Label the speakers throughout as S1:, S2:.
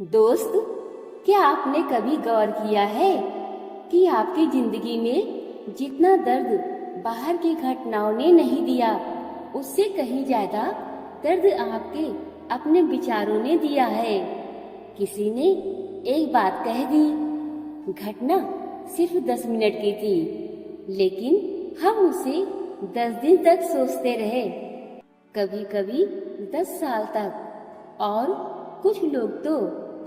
S1: दोस्त, क्या आपने कभी गौर किया है कि आपकी जिंदगी में जितना दर्द बाहर की घटनाओं ने नहीं दिया, उससे कहीं ज्यादा दर्द आपके अपने विचारों ने दिया है। किसी ने एक बात कह दी, घटना सिर्फ 10 मिनट की थी, लेकिन हम उसे 10 दिन तक सोचते रहे, कभी कभी 10 साल तक। और कुछ लोग तो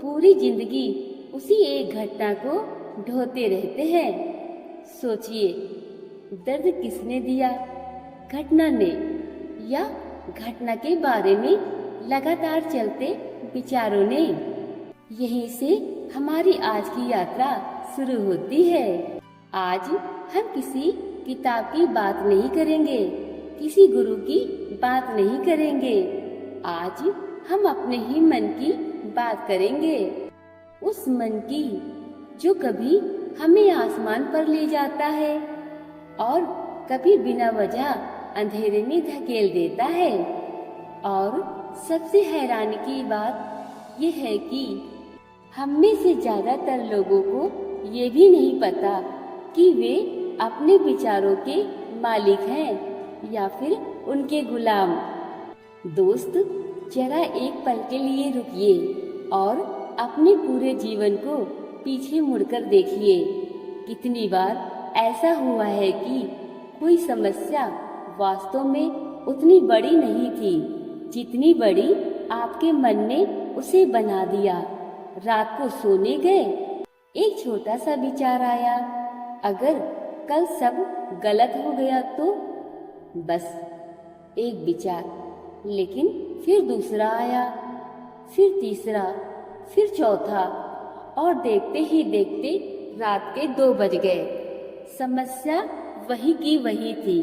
S1: पूरी जिंदगी उसी एक घटना को ढोते रहते हैं। सोचिए, दर्द किसने दिया, घटना ने या घटना के बारे में लगातार चलते विचारों ने? यहीं से हमारी आज की यात्रा शुरू होती है। आज हम किसी किताब की बात नहीं करेंगे, किसी गुरु की बात नहीं करेंगे। आज हम अपने ही मन की बात करेंगे, उस मन की जो कभी हमें आसमान पर ले जाता है और कभी बिना वजह अंधेरे में धकेल देता है। और सबसे हैरानी की बात यह है कि हम में से ज्यादातर लोगों को ये भी नहीं पता कि वे अपने विचारों के मालिक हैं या फिर उनके गुलाम। दोस्त, जरा एक पल के लिए रुकिए और अपने पूरे जीवन को पीछे मुड़कर देखिए। कितनी बार ऐसा हुआ है कि कोई समस्या वास्तव में उतनी बड़ी नहीं थी जितनी बड़ी आपके मन ने उसे बना दिया। रात को सोने गए, एक छोटा सा विचार आया, अगर कल सब गलत हो गया तो? बस एक विचार, लेकिन फिर दूसरा आया, फिर तीसरा, फिर चौथा, और देखते ही देखते रात के 2 बज गए। समस्या वही की वही थी,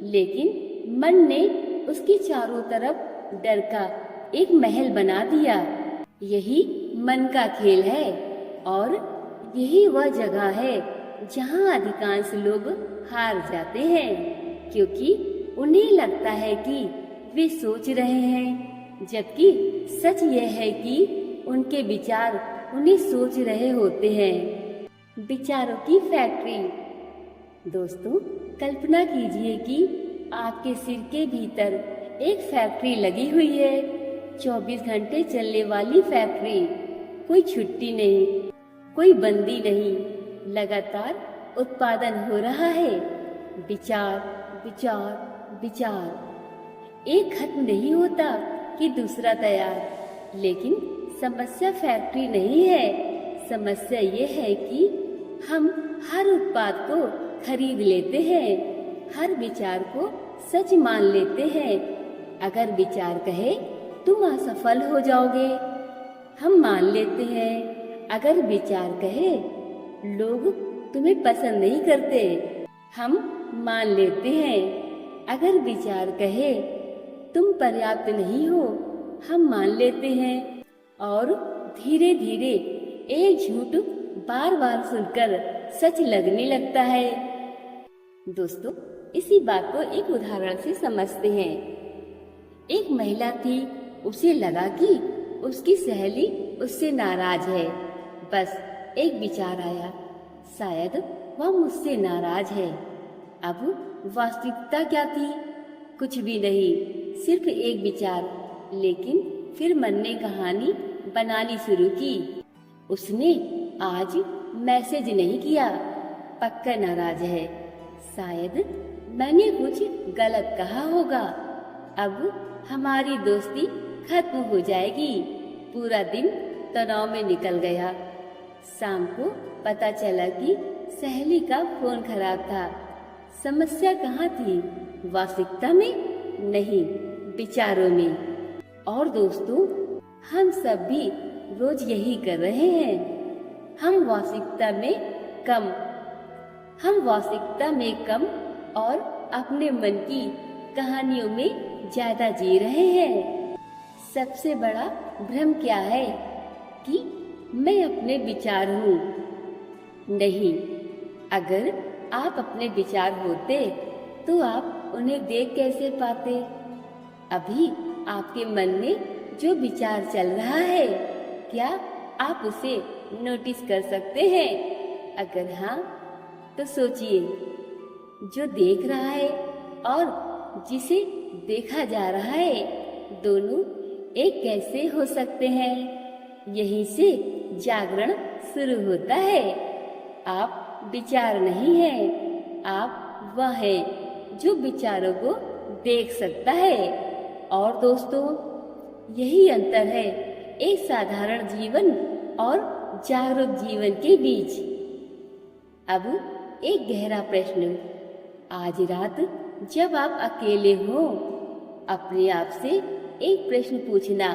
S1: लेकिन मन ने उसके चारों तरफ डर का एक महल बना दिया। यही मन का खेल है, और यही वह जगह है जहां अधिकांश लोग हार जाते हैं, क्योंकि उन्हें लगता है कि वे सोच रहे हैं, जबकि सच यह है कि उनके विचार उन्हें सोच रहे होते हैं। विचारों की फैक्ट्री। दोस्तों, कल्पना कीजिए कि आपके सिर के भीतर एक फैक्ट्री लगी हुई है, 24 घंटे चलने वाली फैक्ट्री। कोई छुट्टी नहीं, कोई बंदी नहीं, लगातार उत्पादन हो रहा है। विचार विचार विचार, एक खत्म नहीं होता कि दूसरा तैयार। लेकिन समस्या फैक्ट्री नहीं है, समस्या ये है कि हम हर उत्पाद को खरीद लेते हैं, हर विचार को सच मान लेते हैं। अगर विचार कहे तुम असफल हो जाओगे, हम मान लेते हैं। अगर विचार कहे लोग तुम्हें पसंद नहीं करते, हम मान लेते हैं। अगर विचार कहे तुम पर्याप्त नहीं हो, हम मान लेते हैं। और धीरे धीरे एक झूठ बार बार सुनकर सच लगने लगता है। दोस्तों, इसी बात को एक उदाहरण से समझते हैं। एक महिला थी, उसे लगा कि उसकी सहेली उससे नाराज है। बस एक विचार आया, शायद वह मुझसे नाराज है। अब वास्तविकता क्या थी? कुछ भी नहीं, सिर्फ एक विचार। लेकिन फिर मन ने कहानी बनानी शुरू की। उसने आज मैसेज नहीं किया, पक्का नाराज है, शायद मैंने कुछ गलत कहा होगा। अब हमारी दोस्ती खत्म हो जाएगी। पूरा दिन तनाव में निकल गया। शाम को पता चला कि सहेली का फोन खराब था। समस्या कहाँ थी? वास्तविकता में नहीं, विचारों में। और दोस्तों, हम सब भी रोज यही कर रहे हैं। हम वास्तविकता में कम और अपने मन की कहानियों में ज्यादा जी रहे हैं। सबसे बड़ा भ्रम क्या है कि मैं अपने विचार हूँ। नहीं, अगर आप अपने विचार होते तो आप उन्हें देख कैसे पाते? अभी आपके मन में जो विचार चल रहा है, क्या आप उसे नोटिस कर सकते हैं? अगर हाँ, तो सोचिए, जो देख रहा है और जिसे देखा जा रहा है, दोनों एक कैसे हो सकते हैं? यहीं से जागरण शुरू होता है। आप विचार नहीं हैं, आप वह हैं जो विचारों को देख सकता है। और दोस्तों, यही अंतर है एक साधारण जीवन और जागरूक जीवन के बीच। अब एक गहरा प्रश्न। आज रात जब आप अकेले हो, अपने आप से एक प्रश्न पूछना,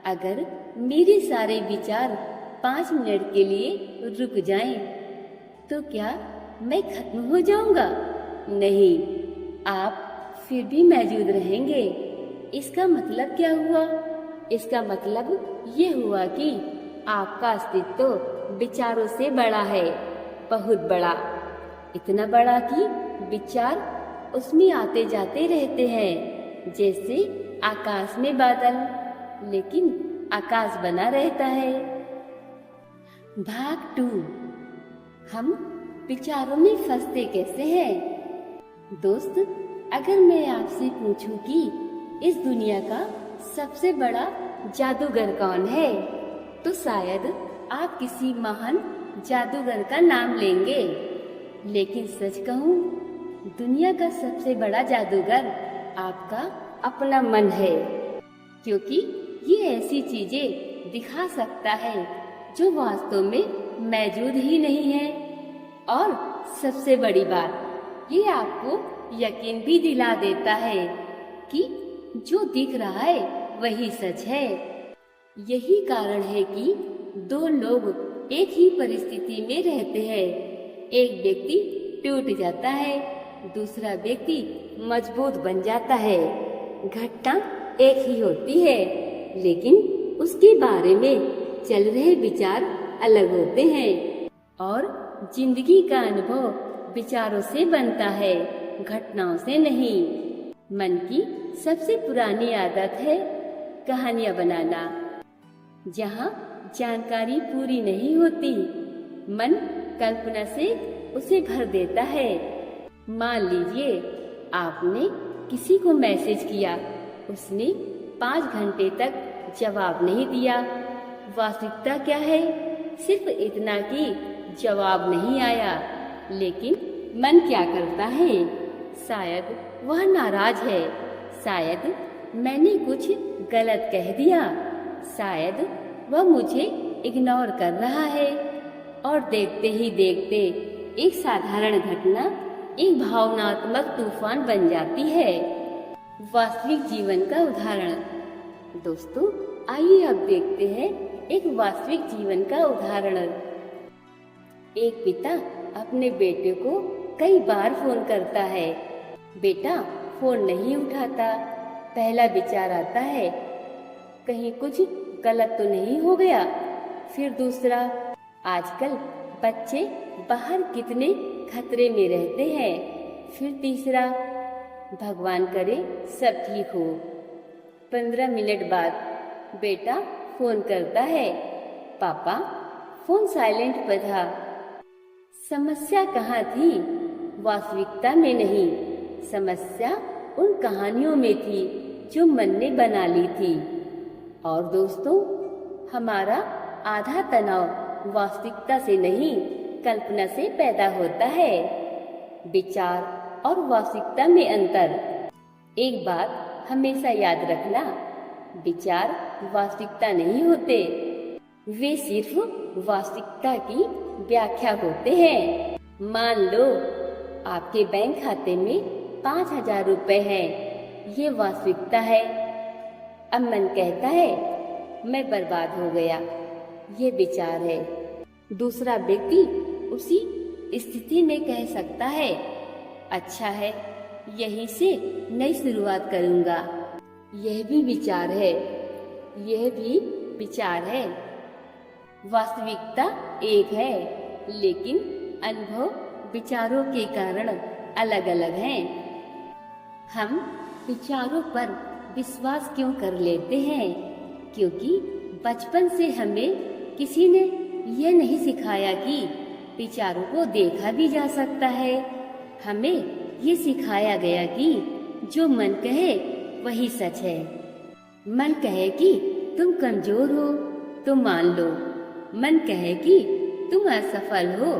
S1: अगर मेरे सारे विचार 5 मिनट के लिए रुक जाएं, तो क्या मैं खत्म हो जाऊंगा? नहीं, आप फिर भी मौजूद रहेंगे। इसका मतलब क्या हुआ? इसका मतलब ये हुआ कि आपका अस्तित्व विचारों से बड़ा है, बहुत बड़ा। इतना बड़ा कि विचार उसमें आते जाते रहते हैं, जैसे आकाश में बादल, लेकिन आकाश बना रहता है। भाग 2। हम विचारों में फंसते कैसे हैं? दोस्त, अगर मैं आपसे पूछूं कि इस दुनिया का सबसे बड़ा जादूगर कौन है, तो शायद आप किसी महान जादूगर का नाम लेंगे। लेकिन सच कहूं, दुनिया का सबसे बड़ा जादूगर आपका अपना मन है, क्योंकि ये ऐसी चीजें दिखा सकता है जो वास्तव में मौजूद ही नहीं है। और सबसे बड़ी बात, ये आपको यकीन भी दिला देता है कि जो दिख रहा है वही सच है। यही कारण है कि 2 लोग एक ही परिस्थिति में रहते हैं। एक व्यक्ति टूट जाता है, दूसरा व्यक्ति मजबूत बन जाता है। घटना एक ही होती है, लेकिन उसके बारे में चल रहे विचार अलग होते हैं। और जिंदगी का अनुभव विचारों से बनता है, घटनाओं से नहीं। मन की सबसे पुरानी आदत है कहानियां बनाना। जहाँ जानकारी पूरी नहीं होती, मन कल्पना से उसे भर देता है। मान लीजिए आपने किसी को मैसेज किया, उसने 5 घंटे तक जवाब नहीं दिया। वास्तविकता क्या है? सिर्फ इतना कि जवाब नहीं आया। लेकिन मन क्या करता है? शायद वह नाराज है, शायद मैंने कुछ गलत कह दिया, शायद वह मुझे इग्नोर कर रहा है। और देखते ही देखते एक साधारण घटना एक भावनात्मक तूफान बन जाती है। वास्तविक जीवन का उदाहरण। दोस्तों, आइए अब देखते हैं एक वास्तविक जीवन का उदाहरण। एक पिता अपने बेटे को कई बार फोन करता है। बेटा फोन नहीं उठाता। पहला विचार आता है, कहीं कुछ गलत तो नहीं हो गया। फिर दूसरा, आजकल बच्चे बाहर कितने खतरे में रहते हैं। फिर तीसरा, भगवान करे सब ठीक हो। 15 मिनट बाद बेटा फोन करता है, पापा फोन साइलेंट पर था। समस्या कहाँ थी? वास्तविकता में नहीं, समस्या उन कहानियों में थी जो मन ने बना ली थी। और दोस्तों, हमारा आधा तनाव वास्तविकता से नहीं, कल्पना से पैदा होता है। विचार और वास्तविकता में अंतर। एक बात हमेशा याद रखना, विचार वास्तविकता नहीं होते, वे सिर्फ वास्तविकता की व्याख्या होते हैं। मान लो आपके बैंक खाते में 5,000 रुपए हैं, ये वास्तविकता है। अब मन कहता है मैं बर्बाद हो गया, ये विचार है। दूसरा व्यक्ति उसी स्थिति में कह सकता है, अच्छा है, यहीं से नई शुरुआत करूंगा। यह भी विचार है, यह भी विचार है। वास्तविकता एक है, लेकिन अनुभव विचारों के कारण अलग अलग हैं। हम विचारों पर विश्वास क्यों कर लेते हैं? क्योंकि बचपन से हमें किसी ने यह नहीं सिखाया कि विचारों को देखा भी जा सकता है। हमें ये सिखाया गया कि जो मन कहे वही सच है। मन कहे कि तुम कमजोर हो तो मान लो, मन कहे कि तुम असफल हो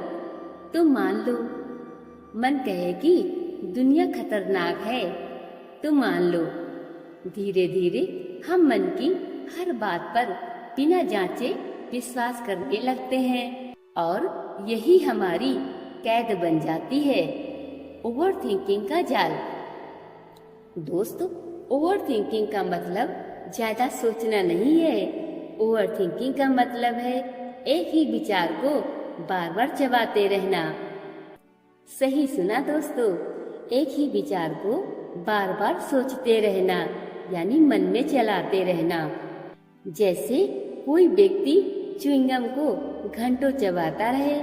S1: तो मान लो, मन कहे कि दुनिया खतरनाक है तो मान लो। धीरे धीरे हम मन की हर बात पर बिना जांचे विश्वास करने लगते हैं और यही हमारी कैद बन जाती है। ओवर थिंकिंग का जाल। दोस्तों, ओवर थिंकिंग का मतलब ज्यादा सोचना नहीं है। ओवर थिंकिंग का मतलब है एक ही विचार को बार बार चबाते रहना। सही सुना दोस्तों, एक ही विचार को बार बार सोचते रहना यानी मन में चलाते रहना। जैसे कोई व्यक्ति च्युइंगम को घंटों चबाता रहे,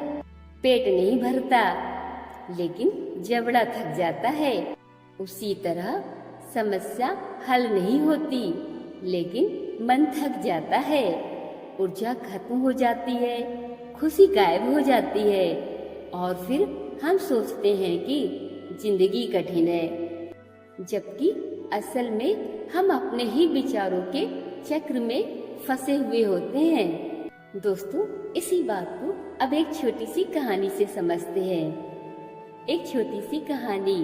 S1: पेट नहीं भरता लेकिन जबड़ा थक जाता है। उसी तरह समस्या हल नहीं होती लेकिन मन थक जाता है, ऊर्जा खत्म हो जाती है, खुशी गायब हो जाती है और फिर हम सोचते हैं कि जिंदगी कठिन है, जबकि असल में हम अपने ही विचारों के चक्र में फंसे हुए होते हैं। दोस्तों, इसी बात को अब एक छोटी सी कहानी से समझते हैं। एक छोटी सी कहानी।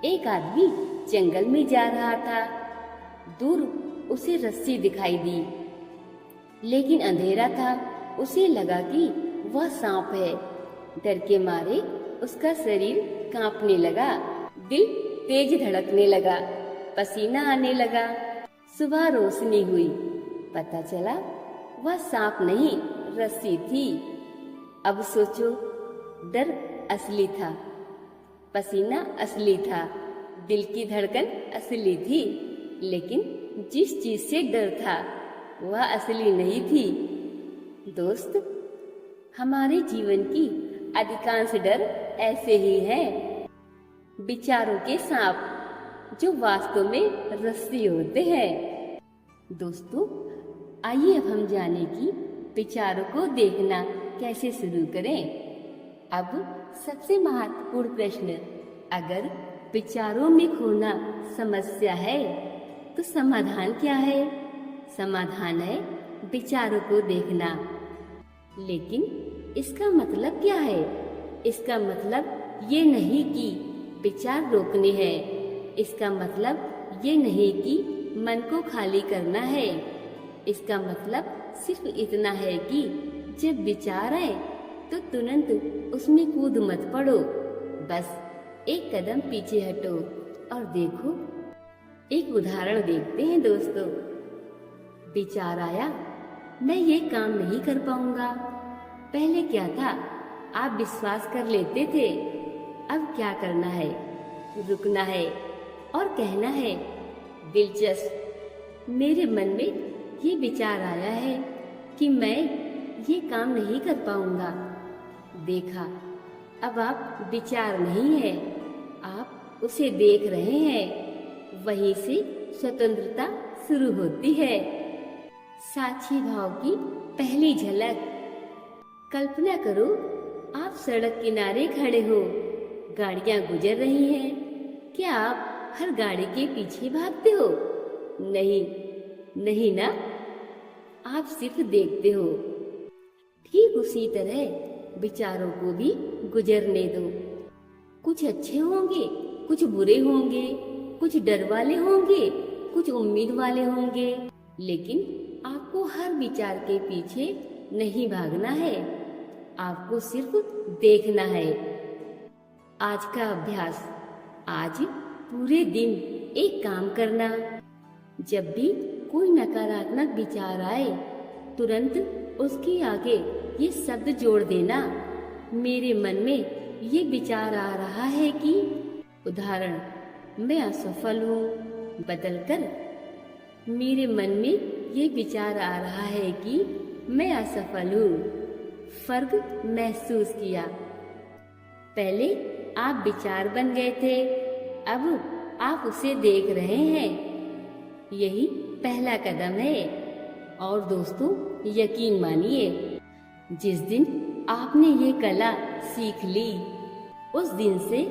S1: एक आदमी जंगल में जा रहा था। दूर उसे रस्सी दिखाई दी लेकिन अंधेरा था। उसे लगा कि वह सांप है। डर के मारे उसका शरीर कांपने लगा, दिल तेज धड़कने लगा, पसीना आने लगा। सुबह रोशनी हुई, पता चला वह सांप नहीं रस्सी थी। अब सोचो, डर असली था, पसीना असली था, दिल की धड़कन असली थी, लेकिन जिस चीज से डर था वह असली नहीं थी। दोस्त, हमारे जीवन की अधिकांश डर ऐसे ही हैं, विचारों के सांप जो वास्तव में रस्सी होते हैं। दोस्तों, आइए अब हम जाने कि विचारों को देखना कैसे शुरू करें। अब सबसे महत्वपूर्ण प्रश्न, अगर विचारों में खोना समस्या है तो समाधान क्या है? समाधान है विचारों को देखना। लेकिन इसका मतलब क्या है? इसका मतलब ये नहीं कि विचार रोकने हैं। इसका मतलब ये नहीं कि मन को खाली करना है। इसका मतलब सिर्फ इतना है कि जब विचार आए तो तुरंत उसमें कूद मत पड़ो, बस एक कदम पीछे हटो और देखो। एक उदाहरण देखते हैं दोस्तों। विचार आया, मैं ये काम नहीं कर पाऊंगा। पहले क्या था, आप विश्वास कर लेते थे। अब क्या करना है? रुकना है और कहना है, दिलचस्प, मेरे मन में ये विचार आया है कि मैं ये काम नहीं कर पाऊंगा। देखा, अब आप विचार नहीं है, आप उसे देख रहे हैं। वहीं से स्वतंत्रता शुरू होती है। साक्षी भाव की पहली झलक। कल्पना करो, आप सड़क किनारे खड़े हो, गाड़ियां गुजर रही हैं। क्या आप हर गाड़ी के पीछे भागते हो? नहीं, नहीं ना, आप सिर्फ देखते हो। ठीक उसी तरह विचारों को भी गुजरने दो। कुछ अच्छे होंगे, कुछ बुरे होंगे, कुछ डर वाले होंगे, कुछ उम्मीद वाले होंगे, लेकिन आपको हर विचार के पीछे नहीं भागना है, आपको सिर्फ देखना है। आज का अभ्यास, आज पूरे दिन एक काम करना। जब भी कोई नकारात्मक विचार आए, तुरंत उसके आगे ये शब्द जोड़ देना, मेरे मन में ये विचार आ रहा है कि, उदाहरण, मैं असफल हूँ, बदलकर मेरे मन में ये विचार आ रहा है कि मैं असफल हूँ। फर्क महसूस किया। पहले आप विचार बन गए थे, अब आप उसे देख रहे हैं। यही पहला कदम है और दोस्तों, यकीन मानिए, जिस दिन आपने ये कला सीख ली, उस दिन से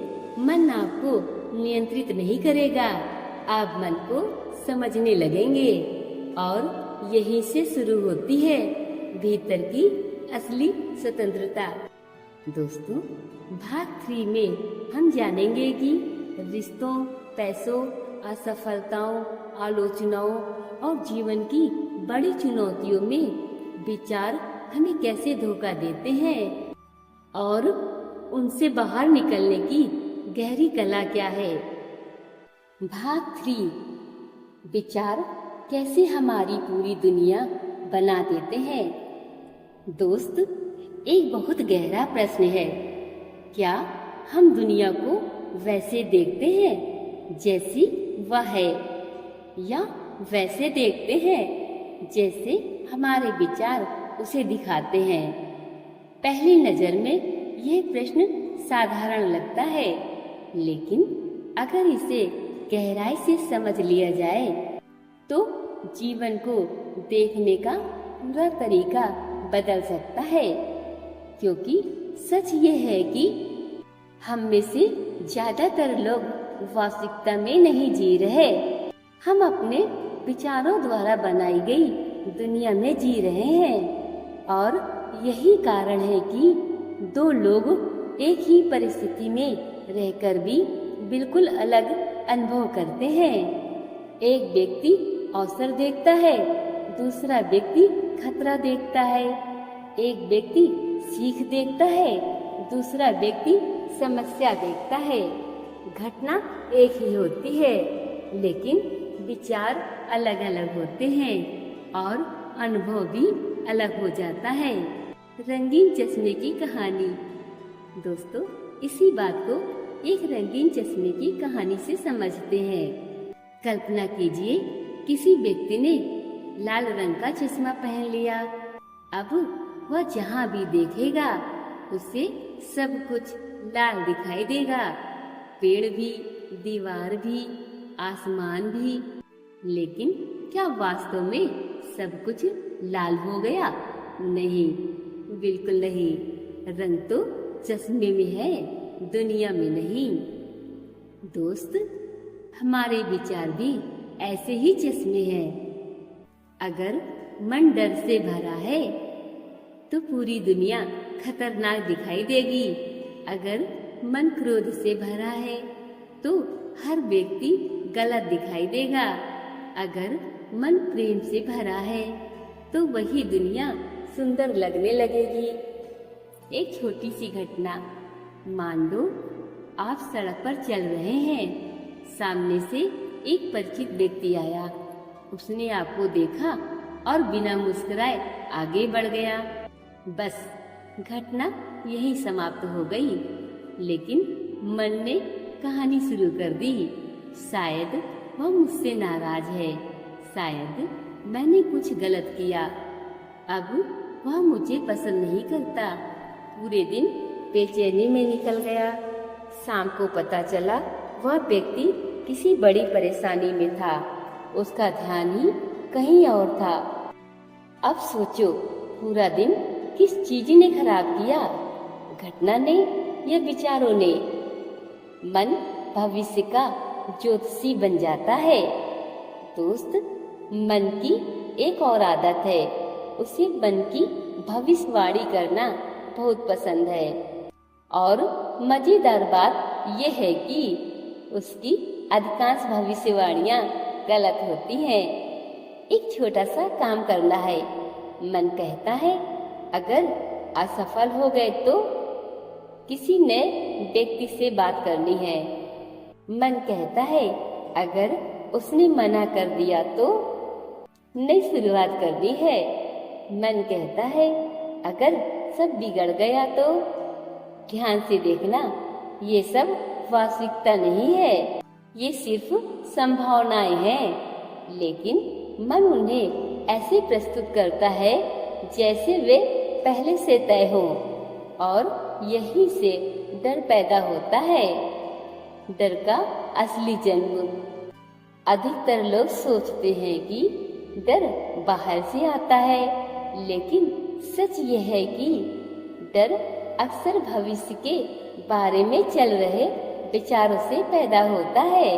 S1: मन आपको नियंत्रित नहीं करेगा। आप मन को समझने लगेंगे और यहीं से शुरू होती है भीतर की असली स्वतंत्रता। दोस्तों, भाग 3 में हम जानेंगे कि रिश्तों, पैसों, असफलताओं, आलोचनाओं और जीवन की बड़ी चुनौतियों में विचार हमें कैसे धोखा देते हैं और उनसे बाहर निकलने की गहरी कला क्या है। भाग 3, विचार कैसे हमारी पूरी दुनिया बना देते हैं। दोस्त, एक बहुत गहरा प्रश्न है, क्या हम दुनिया को वैसे देखते हैं जैसी वह है, या वैसे देखते हैं जैसे हमारे विचार उसे दिखाते हैं। पहली नजर में यह प्रश्न साधारण लगता है, लेकिन अगर इसे गहराई से समझ लिया जाए तो जीवन को देखने का पूरा तरीका बदल सकता है। क्योंकि सच ये है कि हम में से ज्यादातर लोग वास्तविकता में नहीं जी रहे, हम अपने विचारों द्वारा बनाई गई दुनिया में जी रहे हैं। और यही कारण है कि दो लोग एक ही परिस्थिति में रहकर भी बिल्कुल अलग अनुभव करते हैं। एक व्यक्ति अवसर देखता है, दूसरा व्यक्ति खतरा देखता है। एक व्यक्ति सीख देखता है, दूसरा व्यक्ति समस्या देखता है। घटना एक ही होती है, लेकिन विचार अलग अलग होते हैं और अनुभव भी अलग हो जाता है। रंगीन चश्मे की कहानी। दोस्तों, इसी बात को एक रंगीन चश्मे की कहानी से समझते हैं। कल्पना कीजिए, किसी व्यक्ति ने लाल रंग का चश्मा पहन लिया। अब वह जहाँ भी देखेगा उसे सब कुछ लाल दिखाई देगा, पेड़ भी, दीवार भी, आसमान भी। लेकिन क्या वास्तव में सब कुछ लाल हो गया? नहीं, बिल्कुल नहीं। रंग तो चश्मे में है, दुनिया में नहीं। दोस्त, हमारे विचार भी ऐसे ही चश्मे हैं। अगर मन डर से भरा है तो पूरी दुनिया खतरनाक दिखाई देगी। अगर मन क्रोध से भरा है तो हर व्यक्ति गलत दिखाई देगा। अगर मन प्रेम से भरा है तो वही दुनिया सुंदर लगने लगेगी। एक छोटी सी घटना। मान लो आप सड़क पर चल रहे हैं, सामने से एक परिचित व्यक्ति आया। उसने आपको देखा और बिना मुस्कुराए आगे बढ़ गया। बस घटना यही समाप्त हो गई। लेकिन मन ने कहानी शुरू कर दी। शायद वह मुझसे नाराज है, शायद मैंने कुछ गलत किया, अब वह मुझे पसंद नहीं करता। पूरे दिन बेचैनी में निकल गया। शाम को पता चला वह व्यक्ति किसी बड़ी परेशानी में था, उसका ध्यान ही कहीं और था। अब सोचो, पूरा दिन किस चीज ने खराब किया? घटना ने या विचारों ने? मन भविष्य का ज्योतिषी बन जाता है। दोस्त, मन की एक और आदत है, उसे मन की भविष्यवाणी करना बहुत पसंद है। और मजेदार बात यह है कि उसकी अधिकांश भविष्यवाणियां गलत होती हैं। एक छोटा सा काम करना है, मन कहता है अगर असफल हो गए तो किसी नए व्यक्ति से बात करनी है। मन कहता है अगर उसने मना कर दिया तो नई शुरुआत करनी है। मन कहता है अगर सब बिगड़ गया तो। ध्यान से देखना, ये सब वास्तविकता नहीं है, ये सिर्फ संभावनाएं हैं। लेकिन मन उन्हें ऐसे प्रस्तुत करता है जैसे वे पहले से तय हो, और यहीं से डर पैदा होता है। डर का असली जन्म। अधिकतर लोग सोचते हैं कि डर बाहर से आता है, लेकिन सच यह है कि डर अक्सर भविष्य के बारे में चल रहे विचारों से पैदा होता है।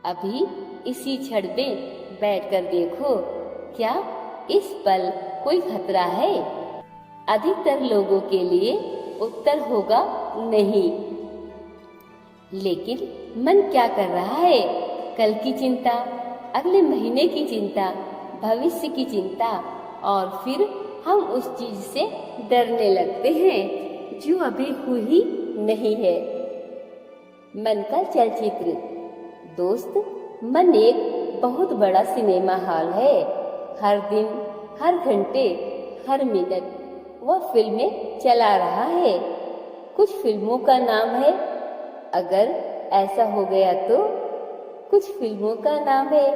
S1: अभी इसी क्षण में बैठकर देखो, क्या इस पल कोई खतरा है? अधिकतर लोगों के लिए उत्तर होगा नहीं। लेकिन मन क्या कर रहा है? कल की चिंता, अगले महीने की चिंता, भविष्य की चिंता, और फिर हम उस चीज से डरने लगते हैं जो अभी हुई नहीं है। मन का चलचित्र। दोस्त, मन एक बहुत बड़ा सिनेमा हॉल है। हर दिन, हर घंटे, हर मिनट वह फिल्में चला रहा है। कुछ फिल्मों का नाम है अगर ऐसा हो गया तो, कुछ फिल्मों का नाम है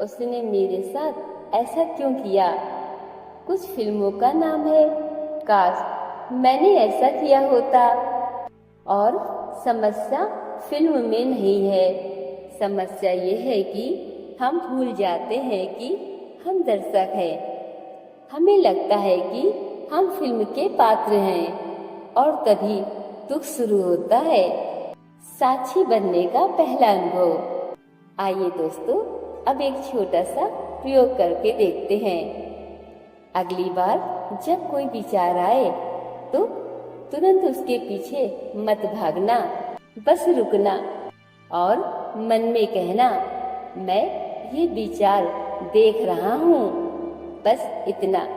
S1: उसने मेरे साथ ऐसा क्यों किया, कुछ फिल्मों का नाम है काश मैंने ऐसा किया होता। और समस्या फिल्म में नहीं है, समस्या ये है कि हम भूल जाते हैं कि हम दर्शक हैं। हमें लगता है कि हम फिल्म के पात्र हैं और तभी दुख शुरू होता है। साक्षी बनने का पहला अनुभव। आइए दोस्तों, अब एक छोटा सा प्रयोग करके देखते हैं। अगली बार जब कोई विचार आए तो तुरंत उसके पीछे मत भागना, बस रुकना और मन में कहना, मैं ये विचार देख रहा हूँ, बस इतना।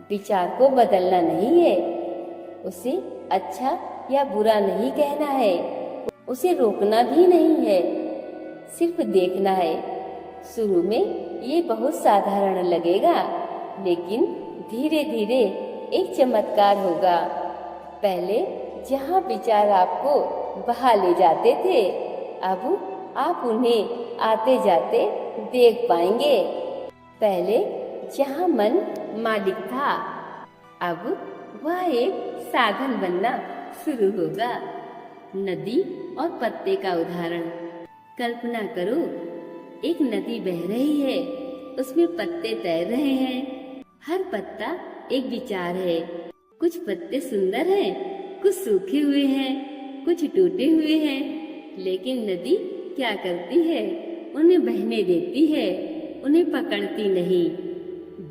S1: विचार को बदलना नहीं है, उसे अच्छा या बुरा नहीं कहना है, उसे रोकना भी नहीं है, सिर्फ देखना है। शुरू में ये बहुत साधारण लगेगा, लेकिन धीरे धीरे एक चमत्कार होगा। पहले जहाँ विचार आपको बहा ले जाते थे, अब आप उन्हें आते जाते देख पाएंगे। पहले जहाँ मन मालिक था, अब वह एक साधन बनना शुरू होगा। नदी और पत्ते का उदाहरण। कल्पना करो, एक नदी बह रही है, उसमें पत्ते तैर रहे हैं। हर पत्ता एक विचार है। कुछ पत्ते सुंदर हैं, कुछ सूखे हुए हैं, कुछ टूटे हुए हैं, लेकिन नदी क्या करती है? उन्हें बहने देती है, उन्हें पकड़ती नहीं।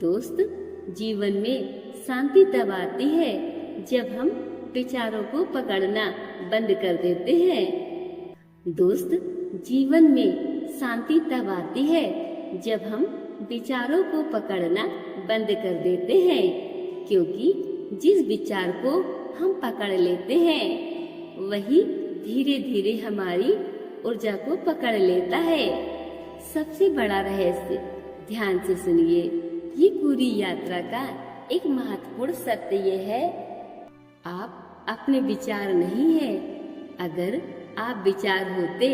S1: दोस्त, जीवन में शांति तब आती है जब हम विचारों को पकड़ना बंद कर देते हैं। दोस्त, जीवन में शांति तब आती है जब हम विचारों को पकड़ना बंद कर देते हैं, क्योंकि जिस विचार को हम पकड़ लेते हैं वही धीरे धीरे हमारी ऊर्जा को पकड़ लेता है। सबसे बड़ा रहस्य, ध्यान से सुनिए, ये पूरी यात्रा का एक महत्वपूर्ण सत्य ये है, आप अपने विचार नहीं है। अगर आप विचार होते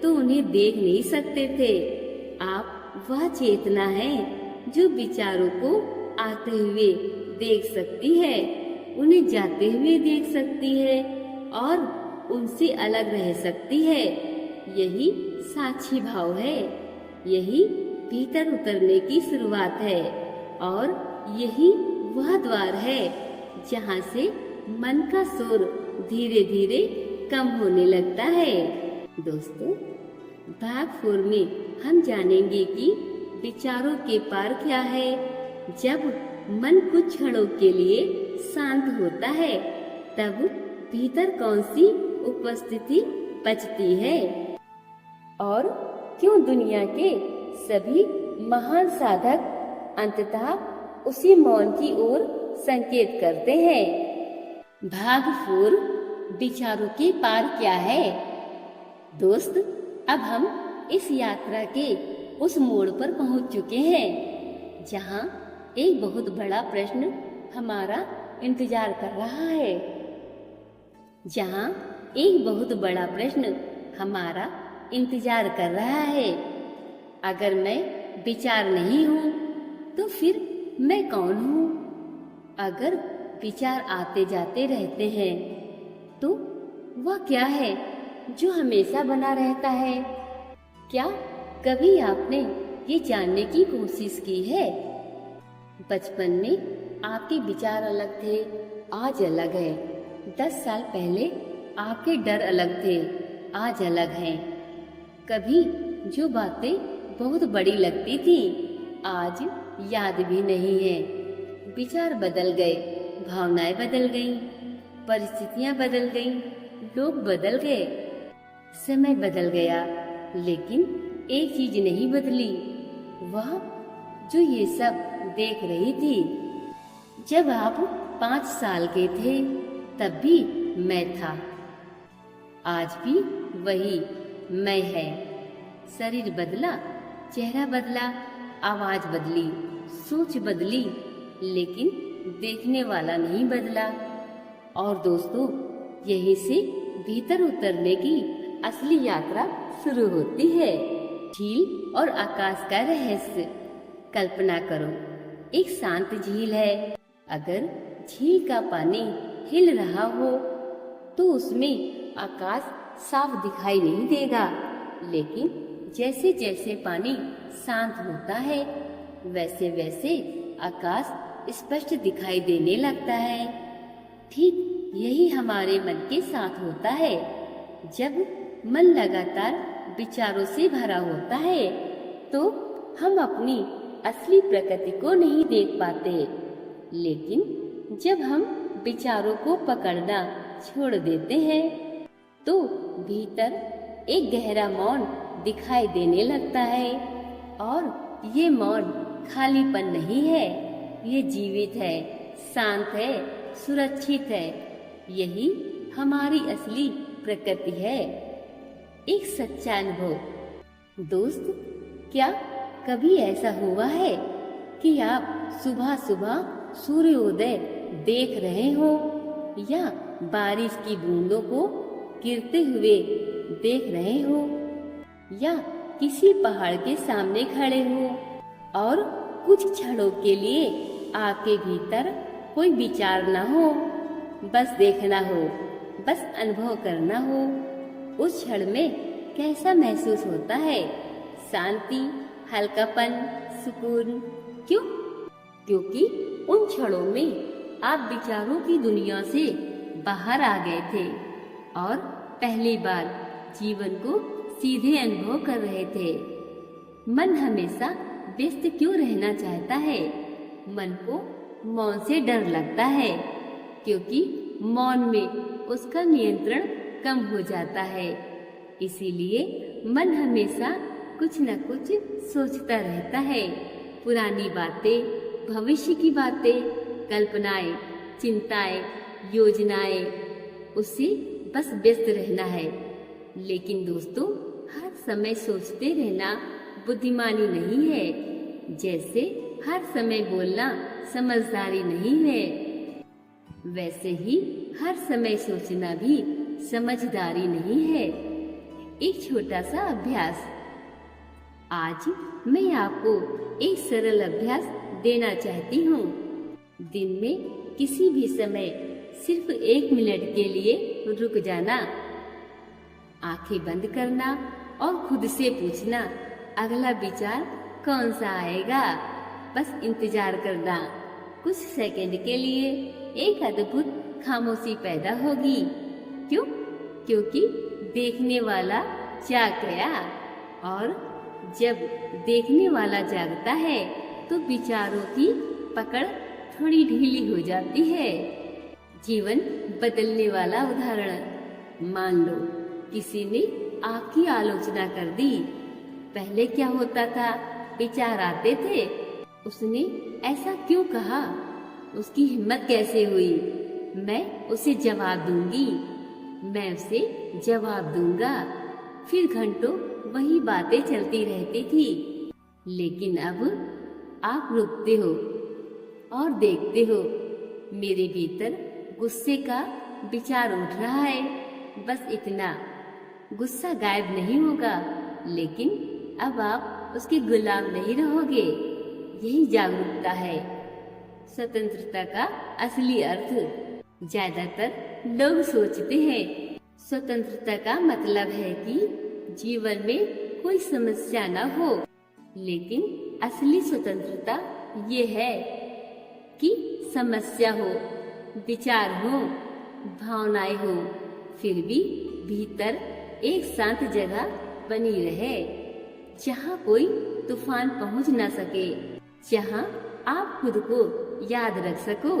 S1: तो उन्हें देख नहीं सकते थे। आप वह चेतना है जो विचारों को आते हुए देख सकती है, उन्हें जाते हुए देख सकती है और उनसे अलग रह सकती है। यही साक्षी भाव है, यही भीतर उतरने की शुरुआत है और यही वह द्वार है जहाँ से मन का शोर धीरे धीरे कम होने लगता है। दोस्तों, भाग 4 में हम जानेंगे कि विचारों के पार क्या है। जब मन कुछ क्षणों के लिए शांत होता है, तब भीतर कौन सी उपस्थिति बचती है और क्यों दुनिया के सभी महान साधक अंततः उसी मौन की ओर संकेत करते हैं। भाग 4, विचारों के पार क्या है। दोस्त, अब हम इस यात्रा के उस मोड़ पर पहुंच चुके हैं जहां एक बहुत बड़ा प्रश्न हमारा इंतजार कर रहा है। जहां एक बहुत बड़ा प्रश्न हमारा इंतजार कर रहा है। अगर मैं विचार नहीं हूँ तो फिर मैं कौन हूँ? अगर विचार आते जाते रहते हैं तो वह क्या है जो हमेशा बना रहता है? क्या कभी आपने ये जानने की कोशिश की है? बचपन में आपके विचार अलग थे, आज अलग है। 10 साल पहले आपके डर अलग थे, आज अलग हैं। कभी जो बातें बहुत बड़ी लगती थी, आज याद भी नहीं है। विचार बदल गए, भावनाएं बदल गईं, परिस्थितियां बदल गईं, लोग बदल गए, समय बदल गया, लेकिन एक चीज नहीं बदली, वह जो ये सब देख रही थी। जब आप 5 साल के थे तब भी मैं था, आज भी वही मैं है। शरीर बदला, चेहरा बदला, आवाज बदली, सोच बदली, लेकिन देखने वाला नहीं बदला। और दोस्तों, यहीं से भीतर उतरने की असली यात्रा शुरू होती है। झील और आकाश का रहस्य। कल्पना करो, एक शांत झील है। अगर झील का पानी हिल रहा हो तो उसमें आकाश साफ दिखाई नहीं देगा, लेकिन जैसे जैसे पानी शांत होता है वैसे वैसे आकाश स्पष्ट दिखाई देने लगता है। ठीक यही हमारे मन के साथ होता है। जब मन लगातार विचारों से भरा होता है तो हम अपनी असली प्रकृति को नहीं देख पाते, लेकिन जब हम विचारों को पकड़ना छोड़ देते हैं तो भीतर एक गहरा मौन दिखाई देने लगता है। और ये मौन खालीपन नहीं है, ये जीवित है, शांत है, सुरक्षित है। यही हमारी असली प्रकृति है। एक सच्चा अनुभव। दोस्त, क्या कभी ऐसा हुआ है कि आप सुबह सुबह सूर्योदय देख रहे हो, या बारिश की बूंदों को गिरते हुए देख रहे हो, या किसी पहाड़ के सामने खड़े हो और कुछ क्षणों के लिए आपके भीतर कोई विचार ना हो, बस देखना हो, बस अनुभव करना हो। उस क्षण में कैसा महसूस होता है? शांति, हल्कापन, सुकून। क्यों? क्योंकि उन क्षणों में आप विचारों की दुनिया से बाहर आ गए थे और पहली बार जीवन को सीधे अनुभव कर रहे थे। मन हमेशा व्यस्त क्यों रहना चाहता है? मन को मौन से डर लगता है, क्योंकि मौन में उसका नियंत्रण कम हो जाता है। इसीलिए मन हमेशा कुछ न कुछ सोचता रहता है। पुरानी बातें, भविष्य की बातें, कल्पनाएं, चिंताएं, योजनाएं, उससे बस व्यस्त रहना है। लेकिन दोस्तों, हर समय सोचते रहना बुद्धिमानी नहीं है, जैसे हर समय बोलना समझदारी नहीं है, वैसे ही हर समय सोचना भी समझदारी नहीं है। एक छोटा सा अभ्यास। आज मैं आपको एक सरल अभ्यास देना चाहती हूँ। दिन में किसी भी समय सिर्फ 1 मिनट के लिए रुक जाना, आंखें बंद करना और खुद से पूछना, अगला विचार कौन सा आएगा। बस इंतजार करना। कुछ सेकंड के लिए एक अद्भुत खामोशी पैदा होगी। क्यों? क्योंकि देखने वाला जाग गया, और जब देखने वाला जागता है तो विचारों की पकड़ थोड़ी ढीली हो जाती है। जीवन बदलने वाला उदाहरण। मान लो किसी ने आपकी आलोचना कर दी। पहले क्या होता था? विचार आते थे, उसने ऐसा क्यों कहा? उसकी हिम्मत कैसे हुई? मैं उसे जवाब दूंगी, मैं उसे जवाब दूंगा। फिर घंटों वही बातें चलती रहती थी। लेकिन अब आप रुकते हो और देखते हो, मेरे भीतर गुस्से का विचार उठ रहा है। बस इतना। गुस्सा गायब नहीं होगा, लेकिन अब आप उसके गुलाम नहीं रहोगे। यही जागरूकता है, स्वतंत्रता का असली अर्थ। ज्यादातर लोग सोचते हैं स्वतंत्रता का मतलब है कि जीवन में कोई समस्या न हो, लेकिन असली स्वतंत्रता ये है कि समस्या हो, विचार हो, भावनाएं हो, फिर भी भीतर एक शांत जगह बनी रहे, जहाँ कोई तूफान पहुँच न सके, जहाँ आप खुद को याद रख सको।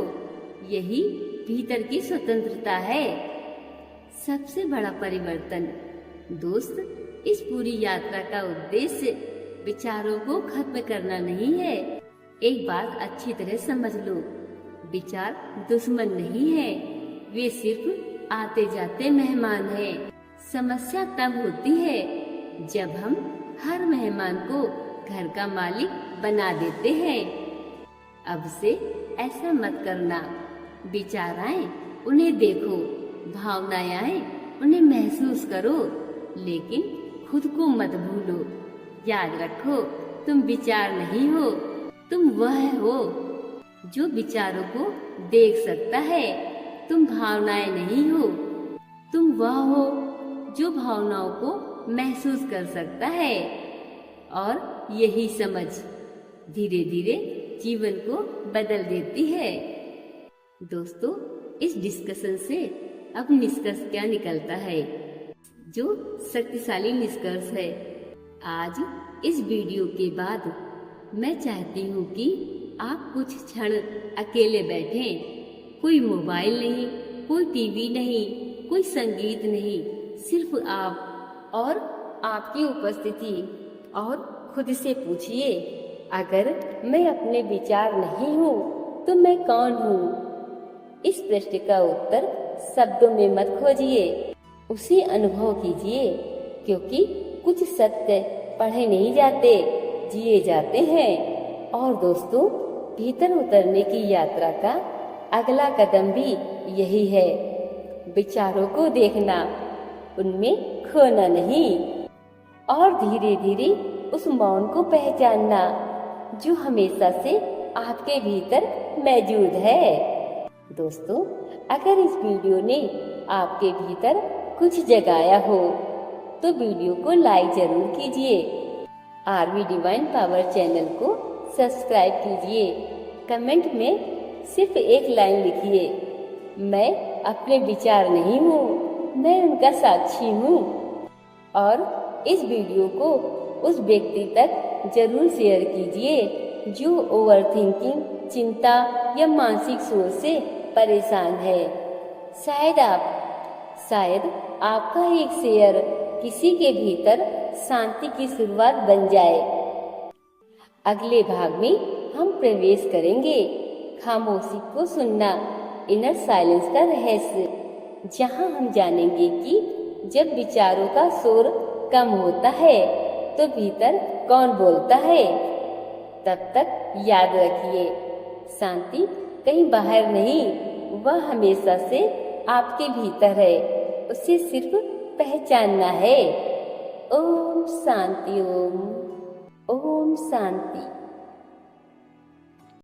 S1: यही भीतर की स्वतंत्रता है। सबसे बड़ा परिवर्तन दोस्त, इस पूरी यात्रा का उद्देश्य विचारों को खत्म करना नहीं है। एक बात अच्छी तरह समझ लो, विचार दुश्मन नहीं है, वे सिर्फ आते जाते मेहमान हैं। समस्या तब होती है जब हम हर मेहमान को घर का मालिक बना देते हैं। अब से ऐसा मत करना। विचार आए उन्हें देखो, भावनाएं आए उन्हें महसूस करो, लेकिन खुद को मत भूलो। याद रखो, तुम विचार नहीं हो, तुम वह हो जो विचारों को देख सकता है। तुम भावनाएं नहीं हो, तुम वह हो जो भावनाओं को महसूस कर सकता है। और यही समझ धीरे धीरे जीवन को बदल देती है। दोस्तों, इस डिस्कशन से अब निष्कर्ष क्या निकलता है? जो शक्तिशाली निष्कर्ष है, आज इस वीडियो के बाद मैं चाहती हूँ कि आप कुछ क्षण अकेले बैठें। कोई मोबाइल नहीं, कोई टीवी नहीं, कोई संगीत नहीं, सिर्फ आप और आपकी उपस्थिति। और खुद से पूछिए, अगर मैं अपने विचार नहीं हूँ तो मैं कौन हूँ? इस प्रश्न का उत्तर शब्दों में मत खोजिए, उसे अनुभव कीजिए, क्योंकि कुछ सत्य पढ़े नहीं जाते, जिए जाते हैं। और दोस्तों, भीतर उतरने की यात्रा का अगला कदम भी यही है। विचारों को देखना, उनमें खोना नहीं, और धीरे धीरे उस मौन को पहचानना जो हमेशा से आपके भीतर मौजूद है। दोस्तों, अगर इस वीडियो ने आपके भीतर कुछ जगाया हो तो वीडियो को लाइक जरूर कीजिए। आरवी डिवाइन पावर चैनल को सब्सक्राइब कीजिए। कमेंट में सिर्फ एक लाइन लिखिए, मैं अपने विचार नहीं हूँ, मैं उनका साक्षी हूँ। और इस वीडियो को उस व्यक्ति तक जरूर शेयर कीजिए जो ओवरथिंकिंग, चिंता या मानसिक सोच से परेशान है। शायद आपका एक शेयर किसी के भीतर शांति की शुरुआत बन जाए। अगले भाग में हम प्रवेश करेंगे खामोशी को सुनना, इनर साइलेंस का रहस्य, जहां हम जानेंगे कि जब विचारों का शोर कम होता है तो भीतर कौन बोलता है। तब तक याद रखिए, शांति कहीं बाहर नहीं, वह हमेशा से आपके भीतर है, उसे सिर्फ पहचानना है। ओम शांति। ओम शांति।